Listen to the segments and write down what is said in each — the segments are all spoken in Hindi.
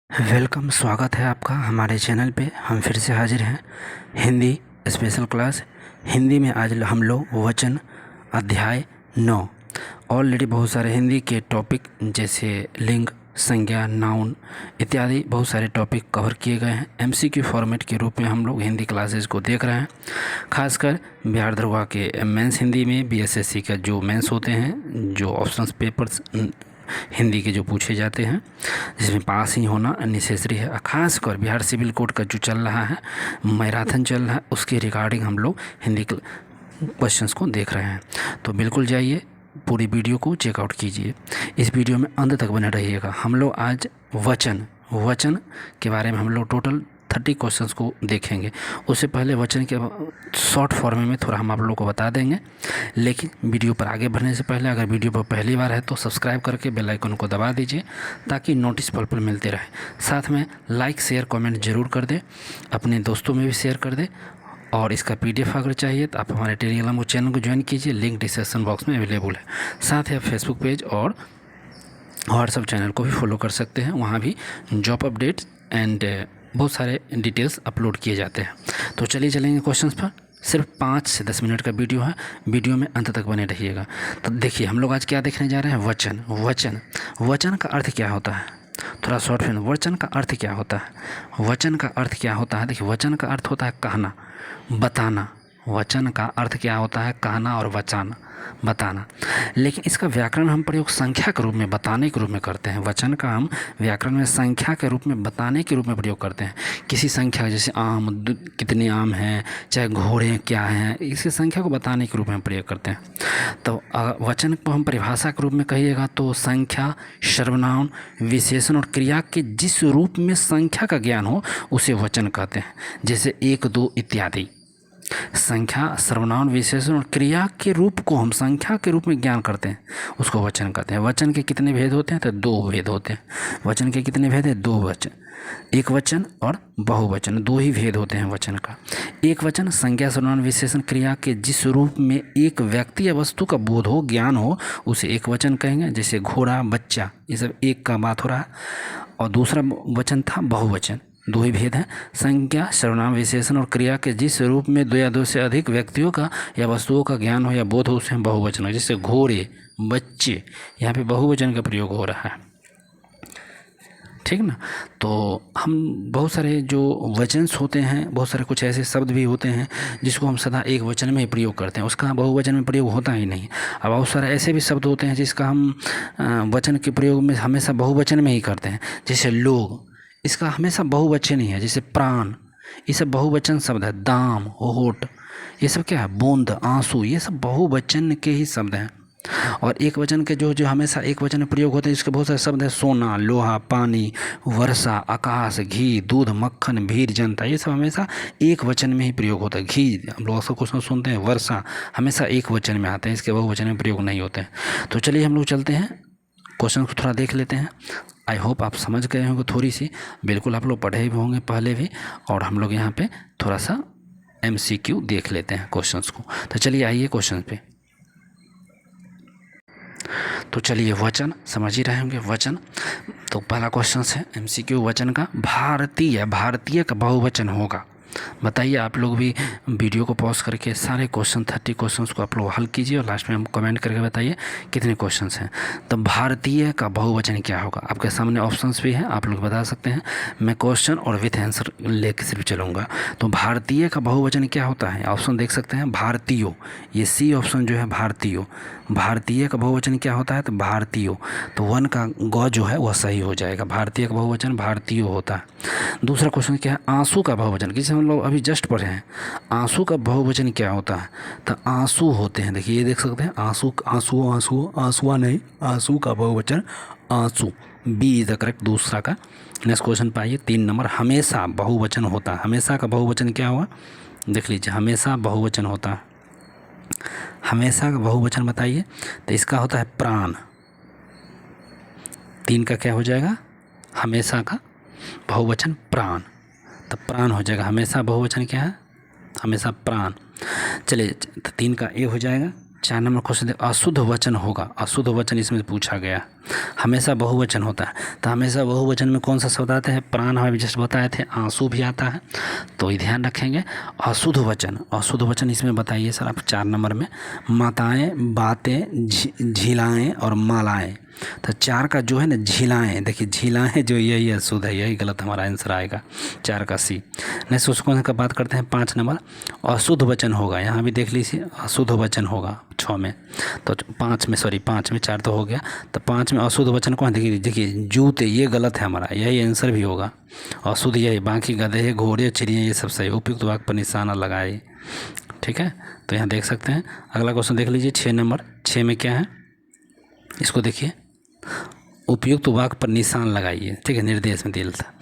वेलकम, स्वागत है आपका हमारे चैनल पे। हम फिर से हाजिर हैं हिंदी स्पेशल क्लास। हिंदी में आज हम लोग वचन अध्याय 9। ऑलरेडी बहुत सारे हिंदी के टॉपिक जैसे लिंग, संज्ञा, नाउन इत्यादि बहुत सारे टॉपिक कवर किए गए हैं। एमसीक्यू फॉर्मेट के रूप में हम लोग हिंदी क्लासेस को देख रहे हैं। खासकर बिहार दरोगा के मेंस हिंदी में बीएसएससी का जो मेंस होते हैं, जो ऑप्शंस पेपर्स हिंदी के जो पूछे जाते हैं, जिसमें पास ही होना नेसेसरी है। खासकर बिहार सिविल कोड का जो चल रहा है, मैराथन चल रहा है, उसके रिगार्डिंग हम लोग हिंदी क्वेश्चंस को देख रहे हैं। तो बिल्कुल जाइए, पूरी वीडियो को चेकआउट कीजिए। इस वीडियो में अंत तक बने रहिएगा। हम लोग आज वचन के बारे में हम लोग टोटल 30 क्वेश्चंस को देखेंगे। उससे पहले वचन के शॉर्ट फॉर्म में थोड़ा हम आप लोगों को बता देंगे। लेकिन वीडियो पर आगे बढ़ने से पहले, अगर वीडियो पर पहली बार है तो सब्सक्राइब करके बेल आइकन को दबा दीजिए, ताकि नोटिस पल पल मिलते रहे। साथ में लाइक, शेयर, कमेंट ज़रूर कर दें, अपने दोस्तों में भी शेयर कर दें। और इसका PDF अगर चाहिए तो आप हमारे टेलीग्राम चैनल को ज्वाइन कीजिए, लिंक डिस्क्रिप्शन बॉक्स में अवेलेबल है। साथ ही आप फेसबुक पेज और व्हाट्सएप चैनल को भी फॉलो कर सकते हैं, वहाँ भी जॉब अपडेट्स एंड बहुत सारे डिटेल्स अपलोड किए जाते हैं। तो चलिए चलेंगे क्वेश्चंस पर। सिर्फ 5 से 10 मिनट का वीडियो है, वीडियो में अंत तक बने रहिएगा। तो देखिए, हम लोग आज क्या देखने जा रहे हैं, वचन का अर्थ क्या होता है। थोड़ा शॉर्ट में, वचन का अर्थ क्या होता है। वचन का अर्थ क्या होता है, देखिए, वचन का अर्थ होता है कहना, बताना। वचन का अर्थ क्या होता है, कहना और बताना। लेकिन इसका व्याकरण हम प्रयोग संख्या के रूप में, बताने के रूप में करते हैं। वचन का हम व्याकरण में संख्या के रूप में, बताने के रूप में प्रयोग करते हैं। किसी संख्या, जैसे आम, कितने आम हैं, चाहे घोड़े क्या हैं, इसकी संख्या को बताने के रूप में प्रयोग करते हैं। तो वचन को हम परिभाषा के रूप में कहिएगा तो संख्या, सर्वनाम, विशेषण और क्रिया के जिस रूप में संख्या का ज्ञान हो उसे वचन कहते हैं। जैसे 1, 2 इत्यादि। संख्या, सर्वनाम, विशेषण और क्रिया के रूप को हम संख्या के रूप में ज्ञान करते हैं, उसको वचन कहते हैं। वचन के कितने भेद होते हैं, तो 2 भेद होते हैं। वचन के कितने भेद हैं, 2 वचन, एक वचन और बहुवचन, 2 ही भेद होते हैं वचन का। एक वचन संज्ञा, सर्वनाम, विशेषण, क्रिया के जिस रूप में एक व्यक्ति या वस्तु का बोध हो, ज्ञान हो, उसे एक वचन कहेंगे। जैसे घोड़ा, बच्चा, ये सब एक का बात हो रहा है। और दूसरा वचन था बहुवचन। 2 ही भेद हैं, संज्ञा, सर्वनाम, विशेषण और क्रिया के जिस रूप में 2 या 2 से अधिक व्यक्तियों का या वस्तुओं का ज्ञान हो या बोध हो, उसे हम बहुवचन हो। जैसे घोड़े, बच्चे, यहाँ पे बहुवचन का प्रयोग हो रहा है, ठीक ना। तो हम बहुत सारे जो वचन्स होते हैं, बहुत सारे कुछ ऐसे शब्द भी होते हैं जिसको हम सदा एक वचन में ही प्रयोग करते हैं, उसका बहुवचन में प्रयोग होता ही नहीं। अब बहुत सारे ऐसे भी शब्द होते हैं जिसका हम वचन के प्रयोग में हमेशा बहुवचन में ही करते हैं। जैसे लोग, इसका हमेशा बहुवचन ही है। जैसे प्राण, ये सब बहुवचन शब्द है। दाम, होठ, ये सब क्या है, बूंद, आंसू, ये सब बहुवचन के ही शब्द हैं। और एक वचन के जो हमेशा एक वचन में प्रयोग होते हैं, इसके बहुत सारे शब्द हैं। सोना, लोहा, पानी, वर्षा, आकाश, घी, दूध, मक्खन, भीड़, जनता, ये सब हमेशा एक वचन में ही प्रयोग होता है। घी, हम लोग अक्सर क्वेश्चन सुनते हैं, वर्षा हमेशा एक वचन में आते हैं, इसके बहुवचन में प्रयोग नहीं होते हैं। तो चलिए हम लोग चलते हैं, क्वेश्चन को थोड़ा देख लेते हैं। आई होप आप समझ गए होंगे थोड़ी सी, बिल्कुल आप लोग पढ़े भी होंगे पहले भी। और हम लोग यहाँ पे थोड़ा सा MCQ देख लेते हैं क्वेश्चंस को। तो चलिए आइए क्वेश्चन पे। तो चलिए, वचन समझ ही रहे होंगे। वचन, तो पहला क्वेश्चन है MCQ वचन का, भारतीय का बहुवचन होगा। बताइए, आप लोग भी वीडियो को पॉज करके सारे 30 क्वेश्चंस को आप लोग हल कीजिए और लास्ट में हम कमेंट करके बताइए कितने क्वेश्चंस हैं। तो भारतीय का बहुवचन क्या होगा, आपके सामने ऑप्शंस भी हैं, आप लोग बता सकते हैं। मैं क्वेश्चन और विथ आंसर लेके सिर्फ चलूँगा। तो भारतीय का बहुवचन क्या होता है, ऑप्शन देख सकते हैं। भारतीयों, ये C ऑप्शन जो है, भारतीयों। भारतीय का बहुवचन क्या होता है, तो भारतीयों। तो 1 का ग जो है वह सही हो जाएगा। भारतीय का बहुवचन भारतीयों होता है। दूसरा क्वेश्चन क्या है, आंसू का बहुवचन, जिसे हम लोग अभी जस्ट पढ़े हैं। आंसू का बहुवचन क्या होता है, तो आंसू होते हैं। देखिए, ये देख सकते हैं, आंसुआ नहीं, आंसू का बहुवचन आंसू। B इज द करेक्ट, दूसरा का। नेक्स्ट क्वेश्चन पाइए, 3 नंबर, हमेशा बहुवचन होता है। हमेशा का बहुवचन क्या हुआ, देख लीजिए, हमेशा बहुवचन होता है। हमेशा का बहुवचन बताइए, तो इसका होता है प्राण। 3 का क्या हो जाएगा, हमेशा का बहुवचन प्राण, तो प्राण हो जाएगा। हमेशा बहुवचन क्या है, हमेशा प्राण। चलिए, तो 3 का A हो जाएगा। 4 नंबर क्वेश्चन, अशुद्ध वचन होगा। अशुद्ध वचन इसमें पूछा गया, हमेशा बहुवचन होता है। तो हमेशा बहुवचन में कौन सा शब्द आते हैं? प्राण हमें जस्ट बताए थे, आंसू भी आता है, तो ये ध्यान रखेंगे। अशुद्ध वचन, अशुद्ध वचन इसमें बताइए सर आप 4 नंबर में। माताएँ, बातें, झिलाएँ और मालाएँ। तो 4 का जो है ना झिलाएँ, देखिए झिलाएँ जो यही अशुद्ध है, यही गलत हमारा आंसर आएगा 4 का सी। नेक्स्ट उसको का बात करते हैं 5 नंबर। अशुद्ध वचन होगा, यहाँ भी देख लीजिए अशुद्ध वचन होगा 6 में, तो 5 में, सॉरी 5 में, 4 तो हो गया। तो 5 में अशुद्ध वचन कौन? देखिए जूते, ये गलत है हमारा, यही आंसर भी होगा अशुद्ध यही। बाकी गधे, घोड़े, चिड़िया ये सब सही। उपयुक्त वाक्य पर निशाना लगाए, ठीक है। तो यहाँ देख सकते हैं। अगला क्वेश्चन देख लीजिए 6 नंबर। 6 में क्या है, इसको देखिए, उपयुक्त वाक्य पर निशान लगाइए, ठीक है। निर्देश में दिया था,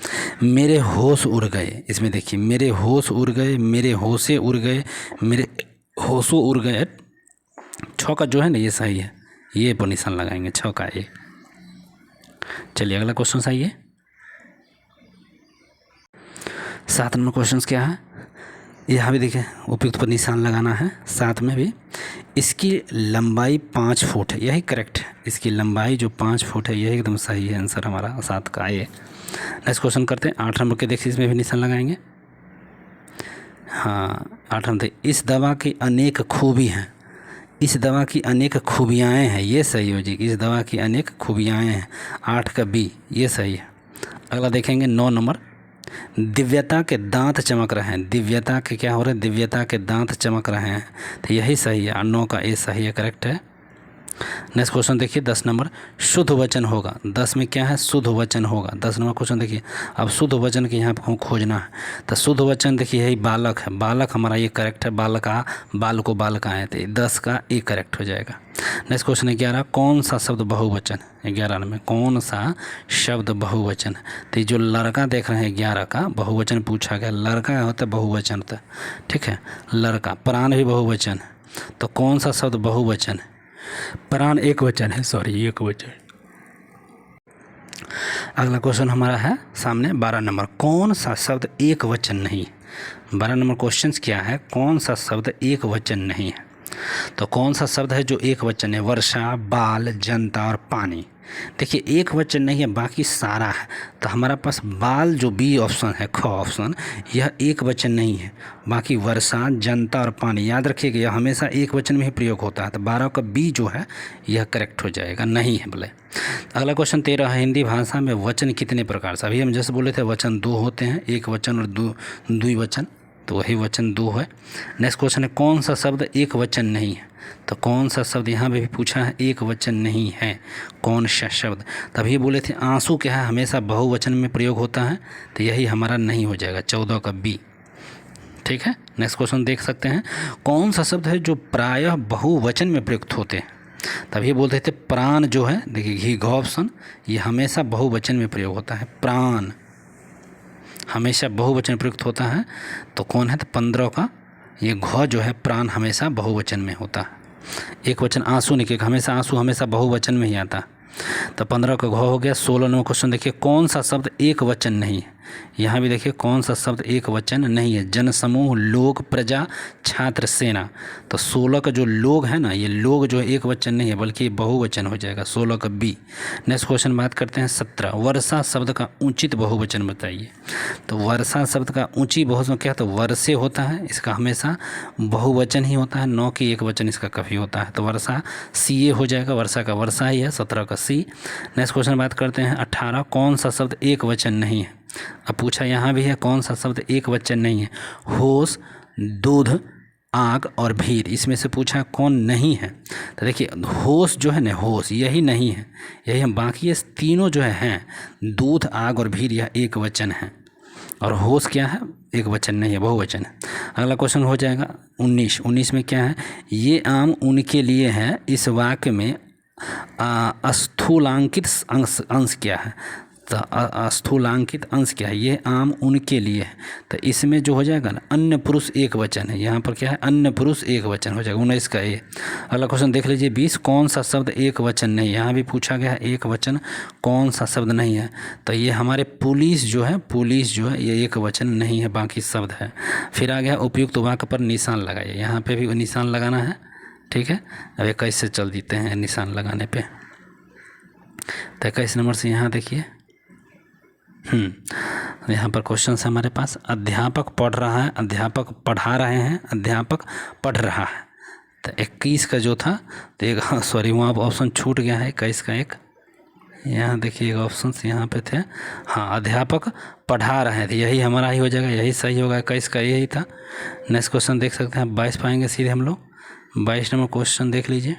मेरे होश उड़ गए, इसमें देखिए मेरे होश उड़ गए, मेरे होशे उड़ गए, मेरे होशों उड़ गए। 6 का जो है ना ये सही है, ये पर निशान लगाएंगे 6 का ये। चलिए अगला क्वेश्चन आइए। 7 नंबर क्वेश्चन क्या है, यहाँ भी देखिए उपयुक्त पर निशान लगाना है। 7 में भी इसकी लंबाई 5 फुट है, यही करेक्ट है। इसकी लंबाई जो 5 फुट है यही एकदम सही है आंसर हमारा 7 का ये। नेक्स्ट क्वेश्चन करते हैं 8 नंबर के, देखिए इसमें भी निशान लगाएंगे। हाँ 8 नंबर, इस दवा की अनेक खूबी हैं, इस दवा की अनेक खूबियाँ हैं, ये सही हो जी। इस दवा की अनेक खूबियाँ हैं, 8 का बी, ये सही है। अगला देखेंगे 9 नंबर। दिव्यता के दांत चमक रहे हैं, दिव्यता के क्या हो रहे हैं? दिव्यता के दांत चमक रहे हैं, तो यही सही है। 9 का ए सही है, करेक्ट है। नेक्स्ट क्वेश्चन देखिए 10 नंबर। शुद्ध वचन होगा, 10 में क्या है? शुद्ध वचन होगा। 10 नंबर क्वेश्चन देखिए, अब शुद्ध वचन के यहाँ पर खोजना है। तो शुद्ध वचन देखिए यही बालक है, बालक हमारा ये करेक्ट है। बालका, बाल को बालक आए थे, 10 का ए करेक्ट हो जाएगा। नेक्स्ट क्वेश्चन 11, कौन सा शब्द बहुवचन? 11 में कौन सा शब्द बहुवचन? तो ये जो लड़का देख रहे हैं 11 का बहुवचन पूछा गया, लड़का होता है बहुवचन होता है, ठीक है। लड़का, प्राण भी बहुवचन है, तो कौन सा शब्द बहुवचन है? प्राण एक वचन है, सॉरी एक वचन। अगला क्वेश्चन हमारा है सामने 12 नंबर, कौन सा शब्द एक वचन नहीं? 12 नंबर क्वेश्चन क्या है, कौन सा शब्द एक वचन नहीं है? तो कौन सा शब्द है जो एक वचन है? वर्षा, बाल, जनता और पानी। देखिए एक वचन नहीं है, बाकी सारा है। तो हमारा पास बाल जो बी ऑप्शन है, ख ऑप्शन, यह एक वचन नहीं है। बाकी वर्षा, जनता और पानी, याद रखिएगा यह हमेशा एक वचन में ही प्रयोग होता है। तो 12 का बी जो है यह करेक्ट हो जाएगा, नहीं है बोले। अगला क्वेश्चन 13 है, हिंदी भाषा में वचन कितने प्रकार से? अभी हम जैसे बोले थे वचन 2 होते हैं, एक वचन और द्विवचन, तो वही वचन 2 है। नेक्स्ट क्वेश्चन है, कौन सा शब्द एक वचन नहीं है? तो कौन सा शब्द यहाँ पे भी पूछा है एक वचन नहीं है, कौन सा शब्द? तभी बोले थे आंसू क्या है, हमेशा बहुवचन में प्रयोग होता है, तो यही हमारा नहीं हो जाएगा, 14 का बी, ठीक है। नेक्स्ट क्वेश्चन देख सकते हैं, कौन सा शब्द है जो प्रायः बहुवचन में प्रयुक्त होते हैं? तभी बोलते थे प्राण जो है, देखिए घी घ ऑप्शन, ये हमेशा बहुवचन में प्रयोग होता है। प्राण हमेशा बहुवचन प्रयुक्त होता है, तो कौन है? तो 15 का ये घ जो है, प्राण हमेशा बहुवचन में होता है। एक वचन आंसू निकले, हमेशा आंसू हमेशा बहुवचन में ही आता है, तो 15 का घ हो गया। 16 नंबर क्वेश्चन देखिए, कौन सा शब्द एक वचन नहीं है? यहाँ भी देखिए कौन सा शब्द एक वचन नहीं है? जन समूह, लोग, प्रजा, छात्र, सेना। तो 16 का जो लोग है ना, ये लोग जो है एक वचन नहीं है बल्कि बहुवचन हो जाएगा, 16 का बी। नेक्स्ट क्वेश्चन बात करते हैं 17, वर्षा शब्द का उचित बहुवचन बताइए। तो वर्षा शब्द का ऊंची बहुवचन क्या? तो वर्षे होता है, इसका हमेशा बहुवचन ही होता है, 9 की एक वचन इसका कभी होता है, तो वर्षा सी ए हो जाएगा, वर्षा का वर्षा ही है, 17 का सी। नेक्स्ट क्वेश्चन बात करते हैं 18, कौन सा शब्द एक वचन नहीं है? अब पूछा यहाँ भी है कौन सा शब्द एक वचन नहीं है? होश, दूध, आग और भीड़, इसमें से पूछा कौन नहीं है? तो देखिए होश जो है ना, होश यही नहीं है, यही हम, बाकी ये तीनों जो हैं, दूध, आग और भीड़, यह एक वचन है, और होश क्या है? एक वचन नहीं है, बहुवचन है। अगला क्वेश्चन हो जाएगा 19 में क्या है? ये आम उनके लिए है, इस वाक्य में स्थूलांकित अंश क्या है? तो स्थूलांकित अंश क्या है? ये आम उनके लिए है, तो इसमें जो हो जाएगा ना, अन्य पुरुष एक वचन है, यहाँ पर क्या है? अन्य पुरुष एक वचन हो जाएगा, 19 का ए। अगला क्वेश्चन देख लीजिए 20, कौन सा शब्द एक वचन नहीं? यहाँ भी पूछा गया है एक वचन कौन सा शब्द नहीं है? तो ये हमारे पुलिस जो है, पुलिस जो है ये एक वचन नहीं है, बाकी शब्द है। फिर आ गया उपयुक्त वाक्य पर निशान लगाइए, यहाँ पे भी निशान लगाना है, ठीक है। अब कैसे चल देते हैं निशान लगाने पे। तो 21 नंबर से यहाँ देखिए, यहाँ पर क्वेश्चन है हमारे पास, अध्यापक पढ़ रहा है, अध्यापक पढ़ा रहे हैं, अध्यापक पढ़ रहा है। तो 21 का जो था तो एक सॉरी वहाँ ऑप्शन छूट गया है 21 का एक, यहाँ देखिए ऑप्शन यहाँ पे थे। हाँ, अध्यापक पढ़ा रहे थे, यही हमारा ही हो जाएगा, यही सही होगा, 21 का यही था। नेक्स्ट क्वेश्चन देख सकते हैं, 22 पाएंगे सीधे हम लोग। 22 नंबर क्वेश्चन देख लीजिए।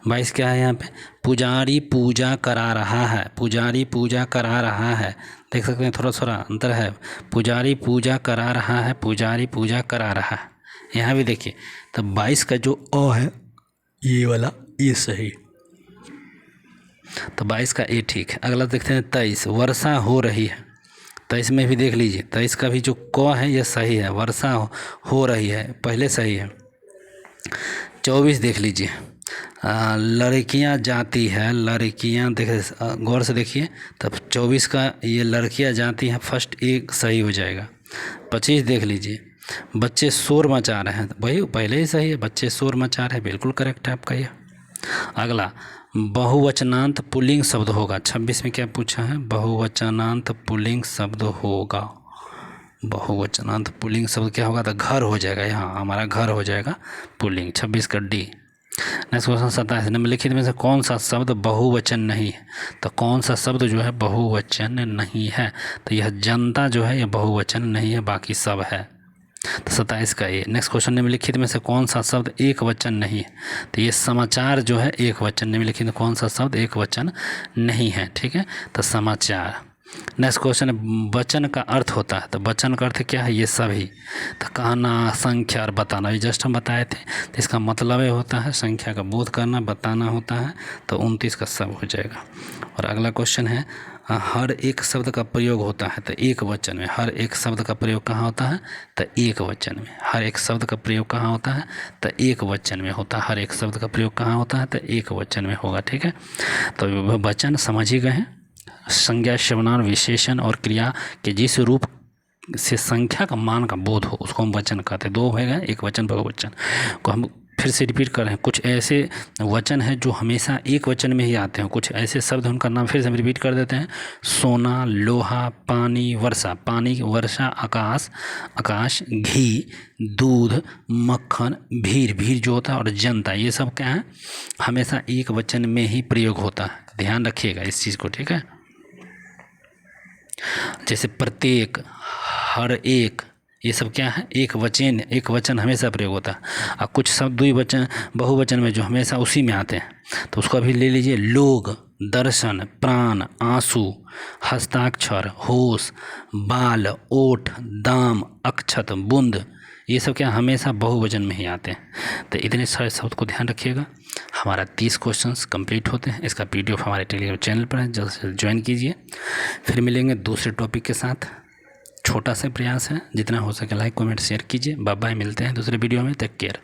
22 क्या है यहाँ पे, पुजारी पूजा करा रहा है, पुजारी पूजा करा रहा है। देख सकते हैं थोड़ा थोड़ा अंतर है, पुजारी पूजा करा रहा है, पुजारी पूजा करा रहा है। यहाँ भी देखिए, तो 22 का जो अ है ये वाला, ये सही, तो 22 का ए ठीक है। अगला देखते हैं 23, वर्षा हो रही है। 23 में भी देख लीजिए, 23 का भी जो क है ये सही है, वर्षा हो रही है, पहले सही है। 24 देख लीजिए, लड़कियां जाती है, लड़कियां देख गौर से देखिए, तब 24 का ये लड़कियां जाती हैं, फर्स्ट एक सही हो जाएगा। 25 देख लीजिए, बच्चे शोर मचा रहे हैं, वही पहले ही सही है, बच्चे शोर मचा रहे हैं, बिल्कुल करेक्ट है आपका ये। अगला बहुवचनांत पुल्लिंग शब्द होगा। 26 में क्या पूछा है, बहुवचनांत पुल्लिंग शब्द होगा। बहुवचनांत पुल्लिंग शब्द क्या होगा, तो घर हो जाएगा, यहाँ हमारा घर हो जाएगा पुल्लिंग। 26 का डी। नेक्स्ट क्वेश्चन 27, निम्नलिखित में से कौन सा शब्द बहुवचन नहीं है। तो कौन सा शब्द जो है बहुवचन नहीं है, तो यह जनता जो है यह बहुवचन नहीं है, बाकी सब है। तो 27 का ये। नेक्स्ट क्वेश्चन, निम्नलिखित में से कौन सा शब्द एक वचन नहीं है। तो ये समाचार जो है एक वचन, निम्नलिखित में कौन सा शब्द एक वचन नहीं है, ठीक है, तो समाचार। नेक्स्ट क्वेश्चन, वचन का अर्थ होता है। तो वचन का अर्थ क्या है, ये सभी। तो कहना, संख्या और बताना, ये जस्ट हम बताए थे। तो इसका मतलब ये होता है संख्या का बोध करना, बताना होता है, तो 29 का सब हो जाएगा। और अगला क्वेश्चन है, हर एक शब्द का प्रयोग होता है तो एक वचन में। हर एक शब्द का प्रयोग कहाँ होता है, तो एक वचन में। हर एक शब्द का प्रयोग कहाँ होता है, तो एक वचन में होता है। हर एक शब्द का प्रयोग कहाँ होता है, तो एक वचन में होगा, ठीक है। तो वचन समझ ही गए हैं, संज्ञा, सर्वनाम, विशेषण और क्रिया के जिस रूप से संख्या का मान का बोध हो उसको हम वचन कहते हैं। दो हो गए, एक वचन बहुवचन को हम फिर से रिपीट कर रहे हैं। कुछ ऐसे वचन हैं जो हमेशा एक वचन में ही आते हैं, कुछ ऐसे शब्द उनका नाम फिर से हम रिपीट कर देते हैं। सोना, लोहा, पानी, वर्षा, पानी, वर्षा, आकाश, आकाश, घी, दूध, मक्खन, भीड़, भीड़ जो होता है, और जनता, ये सब क्या है, हमेशा एक वचन में ही प्रयोग होता है। ध्यान रखिएगा इस चीज़ को, ठीक है। जैसे प्रत्येक, हर एक, ये सब क्या है, एक वचन हमेशा प्रयोग होता है। और कुछ शब्द द्विवचन, बहुवचन में जो हमेशा उसी में आते हैं, तो उसको अभी ले लीजिए। लोग, दर्शन, प्राण, आंसू, हस्ताक्षर, होश, बाल, ओठ, दाम, अक्षत, बूंद, ये सब क्या हमेशा बहुवचन में ही आते हैं। तो इतने सारे शब्द को ध्यान रखिएगा। हमारा 30 क्वेश्चंस कंप्लीट होते हैं। इसका पीडीएफ हमारे टेलीग्राम चैनल पर है, जल्द से जल्द ज्वाइन कीजिए। फिर मिलेंगे दूसरे टॉपिक के साथ। छोटा सा प्रयास है, जितना हो सके लाइक, कमेंट, शेयर कीजिए। बाय बाय, मिलते हैं दूसरे वीडियो में। Take care.